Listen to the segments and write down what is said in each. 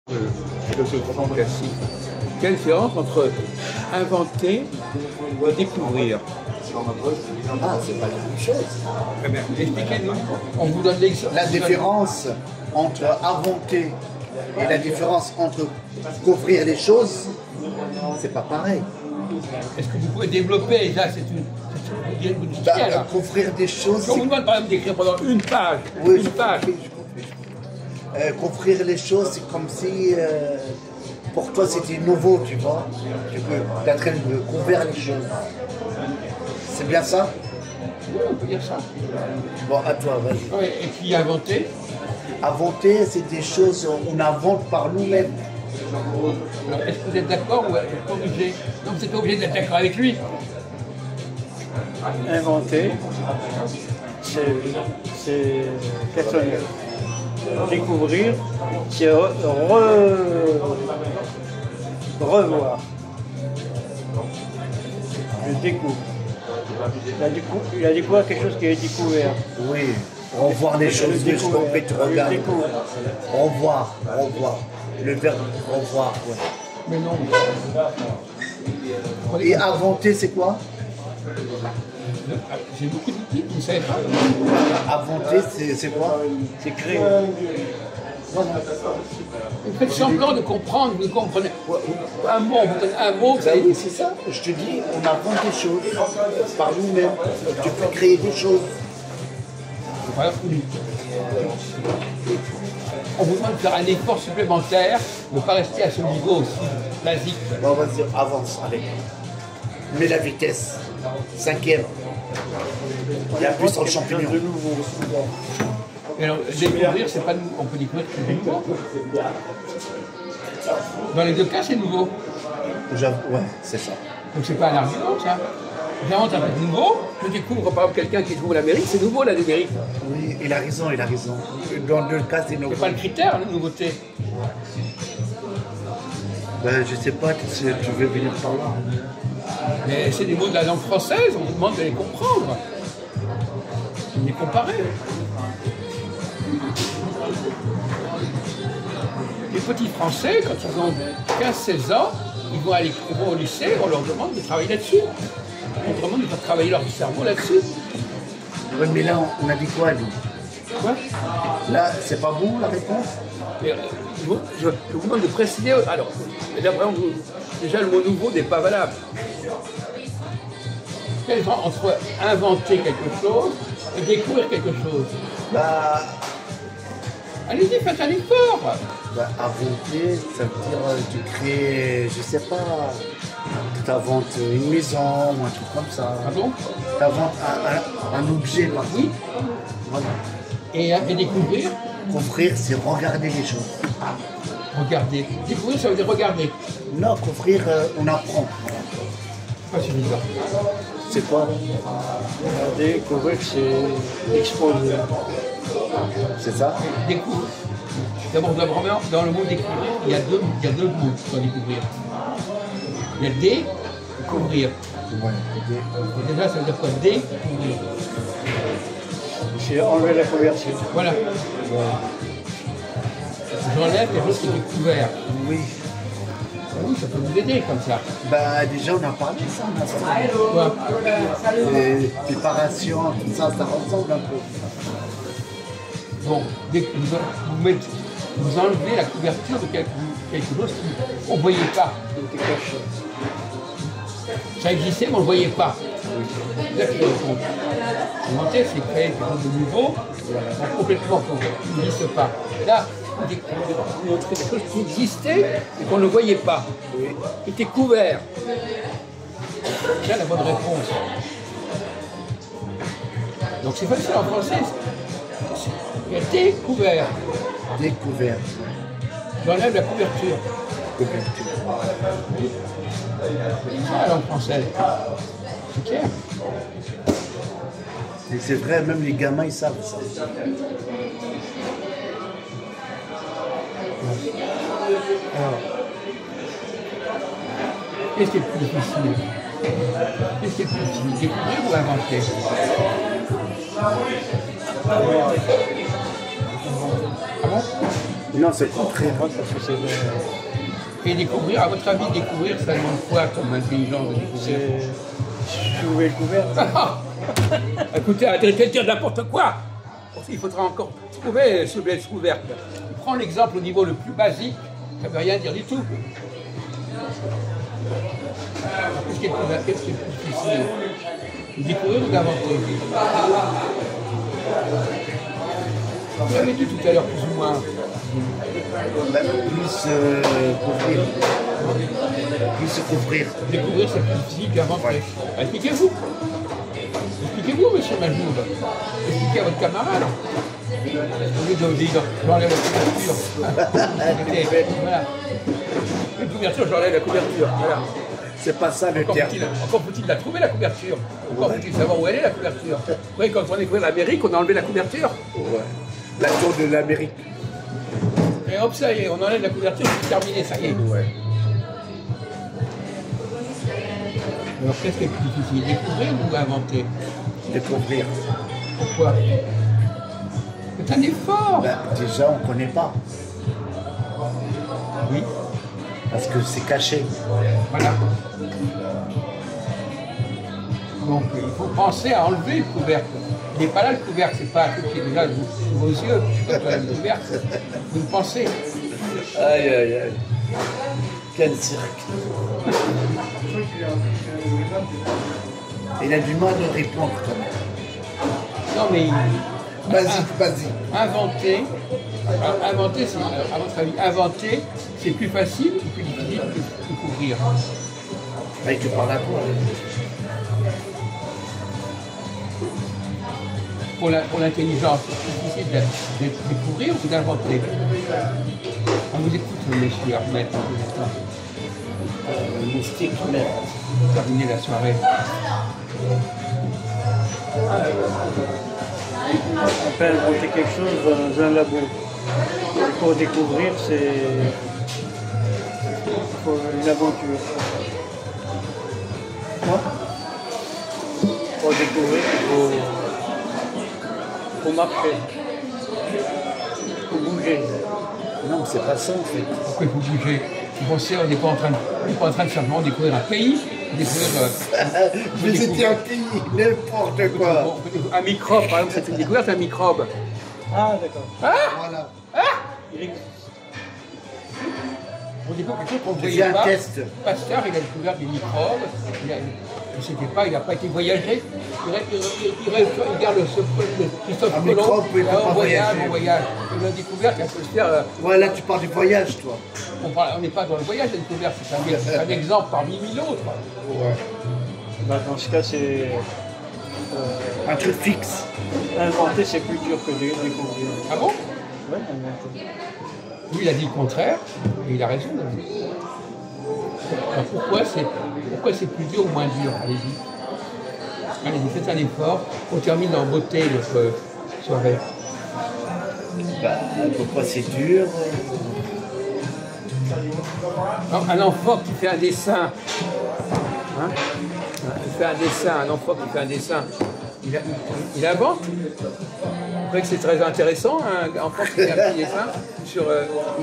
de ce grand classique. Quelle différence entre inventer et découvrir? Ah, c'est pas la même chose. Eh bien, expliquez-nous. On vous donne l'exemple. La différence entre inventer et la différence entre couvrir les choses, c'est pas pareil. Est-ce que vous pouvez développer? Là, c'est une. Couvrir des choses. Si on vous demande par exemple d'écrire pendant une page, Oui, une page. Couvrir les choses, c'est comme si pour toi c'était nouveau, tu vois. Tu peux être en train de couvrir les choses. C'est bien ça? Oui, on peut dire ça. Bon, à toi, vas-y. Oui, et puis inventer. Inventer, c'est des choses qu'on invente par nous-mêmes. Alors, est-ce que vous êtes d'accord ou êtes pas obligé? Non, vous n'êtes pas obligé d'être d'accord avec lui. Inventer, c'est personnel. Découvrir, c'est revoir. Je découvre. Il a découvert quelque chose qui est découvert. Oui, revoir les choses, Je je compris, tu regardes. découvre. Revoir. Le verbe revoir, ouais. Mais non. Et inventer, c'est quoi? J'ai beaucoup d'outils, vous ne savez pas. Inventer, c'est quoi? C'est créer. Vous faites semblant de comprendre, vous comprenez. Un mot, vous donne un mot, vous Ben savez. oui, c'est ça. Je te dis, on invente des choses par nous-mêmes. Tu peux créer des choses. Voilà. On vous demande de faire un effort supplémentaire, de ne pas rester à ce niveau aussi basique. Bon, vas-y, avance, allez. Mets la vitesse. 5e. Il y a plus sur le champignon. De nouveau. Et alors, découvrir, c'est pas nouveau. On peut découvrir que c'est nouveau. Dans les deux cas, c'est nouveau. Ouais, c'est ça. Donc c'est pas un argument, ça. J'invente un truc nouveau, je découvre par exemple quelqu'un qui trouve l'Amérique, c'est nouveau l'Amérique. Oui, il a raison. Dans deux cas, c'est nouveau. C'est pas le critère, la nouveauté. Ben, je sais pas si tu veux venir par là. Mais c'est des mots de la langue française, on vous demande de les comprendre. De les comparer. Les petits Français, quand ils ont 15-16 ans, ils vont au lycée, on leur demande de travailler là-dessus. On leur demande de faire travailler leur cerveau là-dessus. Oui, mais là, on a dit quoi, lui? Quoi? Là, c'est pas bon, la réponse? Mais, je vous demande de préciser. Alors, déjà, le mot nouveau n'est pas valable. Quelle différence entre inventer quelque chose et découvrir quelque chose? Bah, Allez-y, faites un effort. inventer, ça veut dire tu crées, je sais pas, tu inventes une maison ou un truc comme ça. Ah bon? Tu inventes un objet, par Oui. Voilà. Et découvrir? Couvrir, c'est regarder les choses. Regarder. Découvrir, ça veut dire regarder. Non, couvrir, on apprend. Pas suffisant. C'est quoi? Découvrir, c'est exposer. C'est ça? Découvrir. D'abord, dans le mot découvrir, il y a deux mots dans découvrir. Il y a découvrir. Ouais. Et déjà, ça veut dire quoi? Découvrir. C'est enlever la couverture. Voilà. J'enlève quelque chose qui est découvert. Oui. Oui, ça peut vous aider comme ça. Bah, déjà, on a parlé de ça, on a Quoi? préparation, tout ça, ça ressemble un peu. Bon, vous enlevez la couverture de quelque chose qu'on ne voyait pas. Ça existait, mais on ne le voyait pas. C'est ça qu'il faut comprendre. Inventer, c'est créer quelque chose de nouveau, complètement qui n'existe pas. Là, vous montrez quelque chose qui existait et qu'on ne voyait pas, qui était couvert. C'est la bonne réponse. Donc c'est facile en français. Il y a découvert. Découvert. J'enlève la couverture. Couverture. C'est ça la langue française. C'est clair. Et c'est vrai, même les gamins, ils savent ça. Alors, qu'est-ce qui est le plus difficile? Qu'est-ce qui est le plus difficile? Découvrir ou inventer? Ah bon? Non, c'est le contraire. Moi, parce que c'est Et découvrir, à votre avis, découvrir, ça demande quoi comme intelligence de découvrir? c'est soulever le couvert. Écoutez, arrêtez de dire n'importe quoi. Il faudra encore trouver soulever le couvercle. Prends l'exemple au niveau le plus basique, ça ne veut rien dire du tout. Qu'est-ce qui est plus difficile? Découvrir ou d'inventer? Vous l'avez dit tout à l'heure, plus ou moins. Plus couvrir. Plus se couvrir. Découvrir, c'est plus difficile qu'inventer. Ouais. Expliquez-vous. Expliquez-vous, monsieur Majoub. Expliquez à votre camarade. Au lieu de dire, j'enlève la couverture. Voilà. Une couverture, j'enlève la couverture. Voilà. C'est pas ça le terme. Encore faut-il la trouver, la couverture. Encore faut-il savoir où elle est, la couverture. Oui, quand on a découvert l'Amérique, on a enlevé la couverture. Ouais. La tour de l'Amérique. Et hop, ça y est, on enlève la couverture, c'est terminé, ça y est. Ouais. Alors, qu'est-ce qui est plus difficile, découvrir ou inventer? Découvrir. Pourquoi? C'est un effort. Ben, déjà, on ne connaît pas. Oui, Parce que c'est caché. voilà. Donc, il faut penser à enlever le couvercle. Il n'est pas là, le couvercle, c'est pas un truc qui est déjà sous vos yeux. Quand on a le couvercle, vous le pensez. Aïe, aïe, aïe. Quel cirque. Il a du mal à répondre quand même. Non, mais Vas-y. inventer, c'est, à votre avis, inventer, c'est plus facile ou plus difficile que découvrir? Allez, tu parles à quoi? Pour l'intelligence, c'est plus difficile de découvrir ou d'inventer? On vous écoute, monsieur Ahmed. Moustique, merde. Terminer la soirée. On peut inventer quelque chose dans un labo. Et pour découvrir, c'est une aventure. Quoi? Pour découvrir, il faut marcher. Il faut bouger. Non, mais c'est pas ça en fait. Pourquoi il faut bouger? Vous pensez, on n'est pas en train de simplement découvrir un pays, découvrir. Mais c'était un pays, n'importe quoi. Un microbe, par exemple, c'est une découverte, un microbe. Ah, d'accord. Voilà. Il existe. On découvre quelque chose qu'on ne C'est voyait un pas. test. Pasteur, il a découvert des microbes. Il n'a pas été voyagé. Il garde Christophe Un Colomb. microbe, il peut pas voyager. On voyage. Il a découvert qu'elle peut se faire. Ouais, là tu parles du voyage, toi. On n'est pas dans le voyage, la découverte. C'est un exemple parmi mille autres. Ouais. Bah, dans ce cas, c'est. Un truc fixe. Inventer, c'est plus dur que découvrir. Ah bon? Ouais, inventer. Lui, il a dit le contraire, et il a raison. Alors, pourquoi c'est plus dur ou moins dur? Allez-y. Allez-y, faites un effort. On termine en beauté notre soirée. Bah, pourquoi c'est dur? Alors, un enfant qui fait un dessin, hein, qui fait un dessin, un enfant qui fait un dessin, il invente. Vous croyez que c'est très intéressant, un enfant qui fait un petit dessin sur,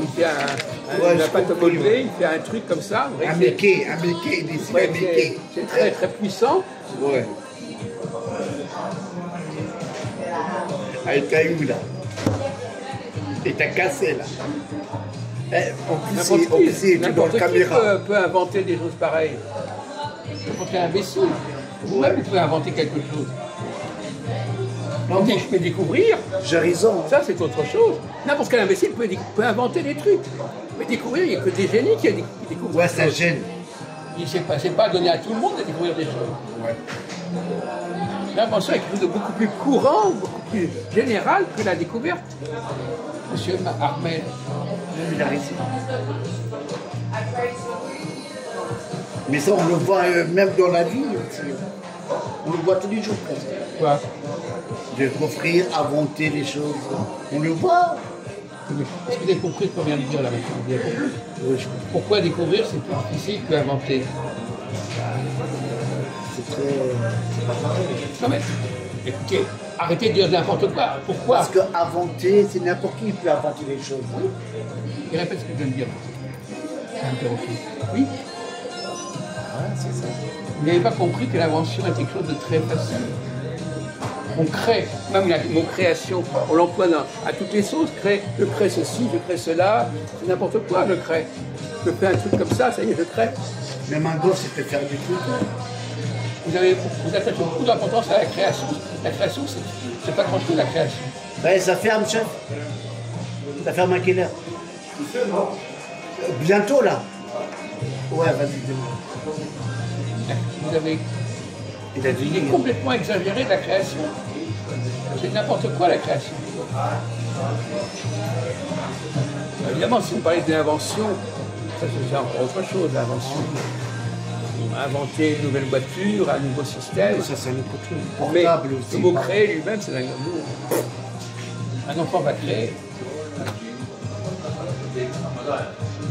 il fait une pâte à modeler, il fait un truc comme ça. Vous voyez Un que méquet, il dessine ouais, un méquet. c'est très très puissant. Ouais. Avec ta où là? Et t'as cassé là. En plus, c'est dans N'importe la qui caméra. peut inventer des choses pareilles. N'importe quel imbécile. Vous-même, vous pouvez inventer quelque chose. Non, mais Je peux découvrir, j'ai raison. ça c'est autre chose. N'importe quel imbécile peut inventer des trucs. Mais découvrir, il n'y a que des génies qui découvrent. Ouais, des ça choses. gêne. C'est pas donné à tout le monde de découvrir des choses. Ouais. L'invention est quelque chose de beaucoup plus courant, beaucoup plus général que la découverte. Monsieur Ahmed. Il a raison. Mais ça, on le voit même dans la vie aussi. On le voit tous les jours presque. Quoi? De offrir, inventer les choses. On le voit. Est-ce que vous avez compris ce qu'on vient de dire là maintenant? Vous avez compris? Oui, je comprends. Pourquoi découvrir c'est plus difficile que inventer? C'est très. C'est pas pareil. Non mais, écoutez, arrêtez de dire n'importe quoi. Pourquoi? Parce que inventer, c'est n'importe qui peut inventer des choses. Il répète ce que je viens de dire. Oui. Voilà, c'est ça. Vous n'avez pas compris que l'invention est quelque chose de très facile. On crée, même le mot création, on l'emploie à toutes les sauces. Je crée ceci, je crée cela, c'est n'importe quoi, je crée. Je fais un truc comme ça y est, je crée. Même un gosse, il peut faire du truc. Vous attachez beaucoup d'importance à la création. La création, c'est pas grand-chose, la création. Ouais, ça ferme, chef. Ça ferme à quelle heure? Bientôt, là. Ouais, vas-y, dis-moi. Vous avez Il a dit. il est complètement exagéré de la création. C'est n'importe quoi la création. Évidemment, si vous parlez de l'invention, ça c'est encore autre chose, l'invention. Inventer une nouvelle voiture, un nouveau système. Ça, c'est un autre truc. Mais Portable le aussi. mot créer lui-même, c'est un enfant va créer.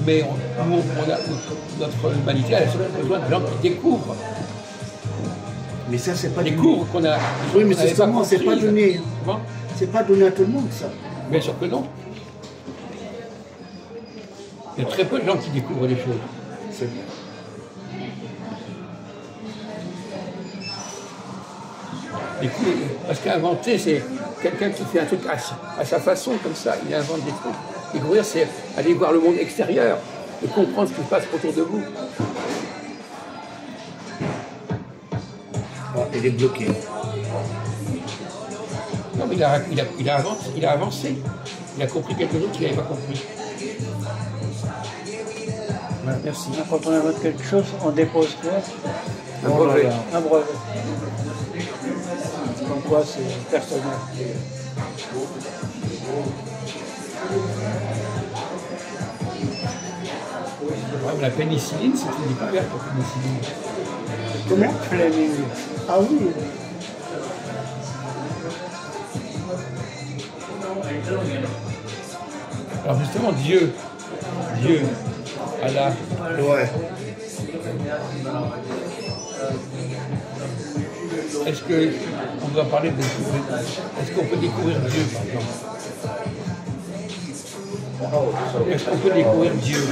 Mais notre humanité a besoin de gens qui découvrent. Mais ça, c'est pas Découvrent qu'on a. Oui, mais c'est comment? C'est pas donné. Comment? C'est pas donné à tout le monde, ça. Bien sûr que non. Il y a très peu de gens qui découvrent les choses. C'est vrai. Parce qu'inventer, c'est quelqu'un qui fait un truc à sa façon, comme ça, il invente des trucs. Découvrir, c'est aller voir le monde extérieur et comprendre ce qui se passe autour de vous. Ah, il est bloqué. Non, mais il a avancé. Il a compris quelque chose qu'il n'avait pas compris. Voilà, merci. Quand on invente quelque chose, on dépose quoi? Un brevet. Un brevet. Comme quoi, c'est personnel. Ouais, la pénicilline, c'est une découverte, la pénicilline. Comment? Fleming. Ah oui. Alors justement, Dieu, Allah, Ouais. est-ce qu'on doit parler de est-ce qu'on peut découvrir Dieu, par exemple? Est-ce qu'on peut découvrir Dieu?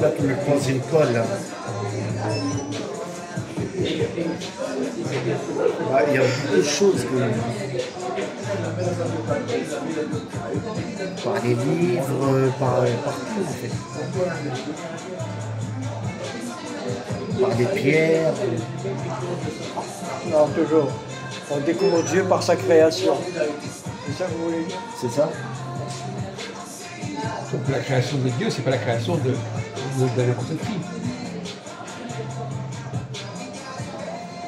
Là, tu me prends une colle, là. Ouais, il y a beaucoup de choses que... Par les livres, partout, en fait. Par des pierres. Non, toujours. On découvre Dieu par sa création. C'est ça que vous voulez dire? C'est ça? Donc la création de Dieu, c'est pas la création de n'importe qui.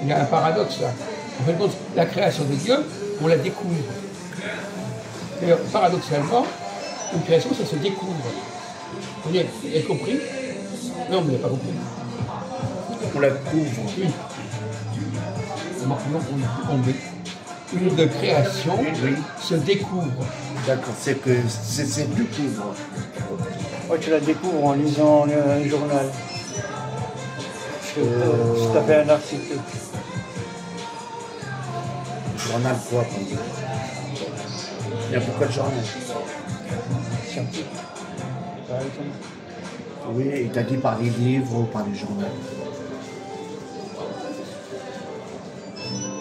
Il y a un paradoxe là. En fait, la création de Dieu, on la découvre. C'est-à-dire, paradoxalement, une création, ça se découvre. Vous avez compris? Non, vous n'avez pas compris. On la couvre. Oui. Une création se découvre. D'accord, c'est découvre. Ouais, tu la découvres en lisant un journal. Si tu avais un article. Journal quoi, comme ça? Il y a beaucoup de journaux. Scientifique. Par exemple. Oui, il t'a dit par les livres ou par les journaux.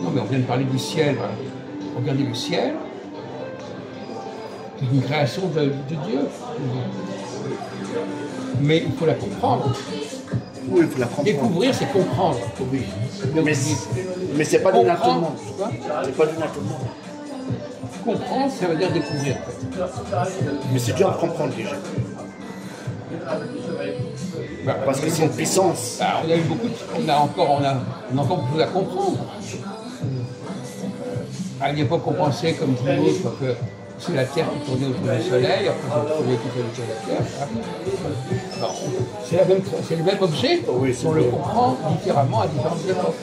Non, mais on vient de parler du ciel. Voilà. Regardez le ciel. C'est une création de Dieu. Mais il faut la comprendre. Oui, il faut la comprendre. Découvrir, c'est comprendre. Oui. Donc, Mais c'est pas donné à tout le comprendre, monde. C'est pas donné à tout le monde. comprendre, ça veut dire découvrir. Mais c'est dur à comprendre déjà. Bah, Parce que c'est une puissance. bah, on a eu beaucoup, on a encore beaucoup de choses à comprendre. À une époque, on pensait, comme tout le monde, que c'est la Terre qui tournait autour du Soleil, après c'est le Soleil qui tournait autour de la Terre. Voilà. Alors, c'est le même objet, Oui, on le comprend différemment à différentes époques.